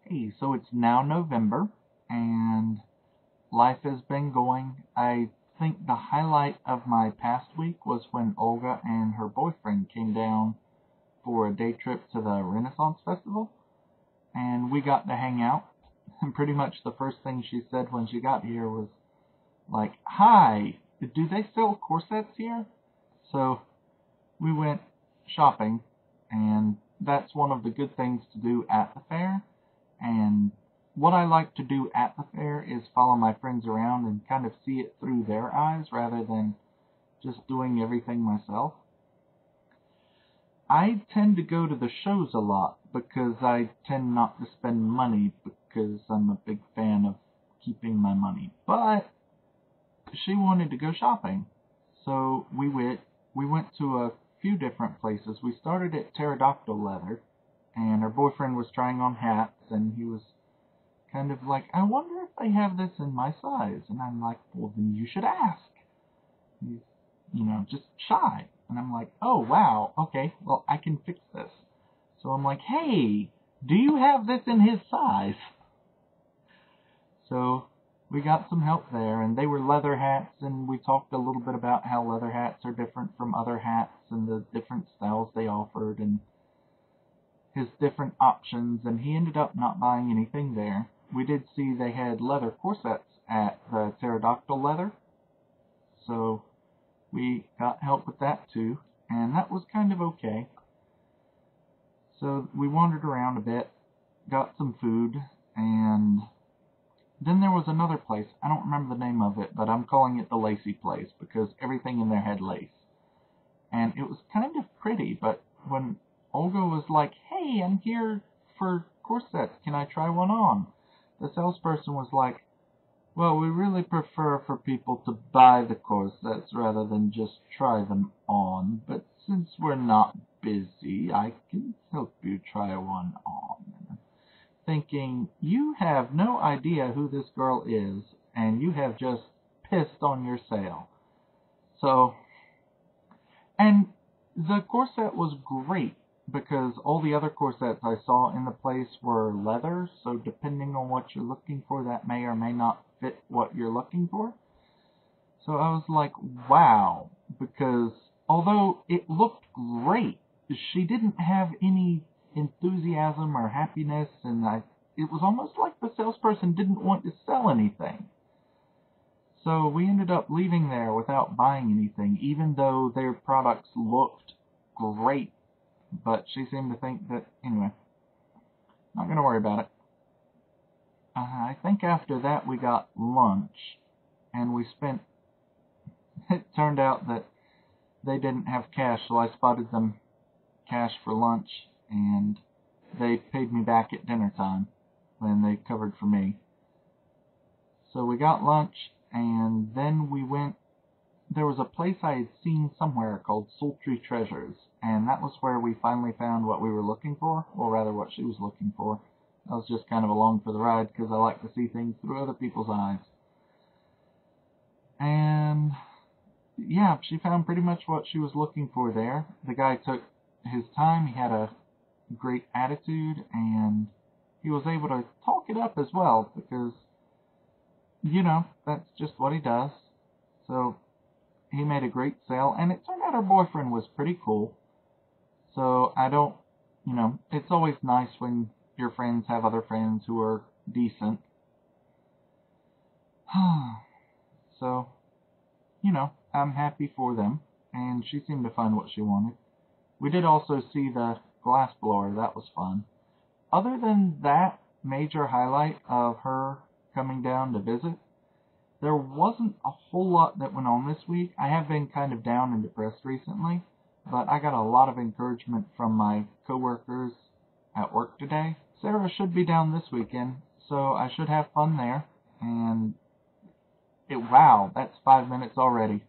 Hey, so it's now November, and life has been going. I think the highlight of my past week was when Olga and her boyfriend came down for a day trip to the Renaissance Festival, and we got to hang out. And pretty much the first thing she said when she got here was like, "Hi, do they sell corsets here?" So we went shopping, and that's one of the good things to do at the fair. And what I like to do at the fair is follow my friends around and kind of see it through their eyes rather than just doing everything myself. I tend to go to the shows a lot because I tend not to spend money because I'm a big fan of keeping my money. But she wanted to go shopping, so we went to a few different places. We started at Pterodactyl Leather, and her boyfriend was trying on hats, and he was kind of like, "I wonder if they have this in my size." And I'm like, "Well, then you should ask." He's, just shy. And I'm like, "Oh, wow, okay, well, I can fix this." So I'm like, "Hey, do you have this in his size?" So we got some help there, and they were leather hats, and we talked a little bit about how leather hats are different from other hats and the different styles they offered and his different options, and he ended up not buying anything there. We did see they had leather corsets at the Pterodactyl Leather, so we got help with that too, and that was kind of okay. So we wandered around a bit, got some food, and then there was another place. I don't remember the name of it, but I'm calling it the Lacy place because everything in there had lace. And it was kind of pretty, but when Olga was like, "Hey, I'm here for corsets. Can I try one on?" the salesperson was like, "Well, we really prefer for people to buy the corsets rather than just try them on, but since we're not busy, I can help you try one on." Thinking, you have no idea who this girl is, and you have just pissed on your sale. So, and the corset was great, because all the other corsets I saw in the place were leather, so depending on what you're looking for, that may or may not fit what you're looking for. So I was like, wow, because although it looked great, she didn't have any enthusiasm or happiness, and it was almost like the salesperson didn't want to sell anything. So we ended up leaving there without buying anything, even though their products looked great. But she seemed to think that, anyway, not going to worry about it. I think after that we got lunch, and it turned out that they didn't have cash, so I spotted them cash for lunch, and they paid me back at dinner time when they covered for me. So we got lunch, and then there was a place I had seen somewhere called Sultry Treasures, and that was where we finally found what we were looking for, or rather what she was looking for. I was just kind of along for the ride because I like to see things through other people's eyes. And yeah, she found pretty much what she was looking for there. The guy took his time, he had a great attitude, and he was able to talk it up as well because, that's just what he does. So he made a great sale, and it turned out her boyfriend was pretty cool. So it's always nice when your friends have other friends who are decent. So, I'm happy for them, and she seemed to find what she wanted. We did also see the glass blower. That was fun. Other than that major highlight of her coming down to visit, there wasn't a whole lot that went on this week. I have been kind of down and depressed recently, but I got a lot of encouragement from my coworkers at work today. Sarah should be down this weekend, so I should have fun there. And wow, that's 5 minutes already.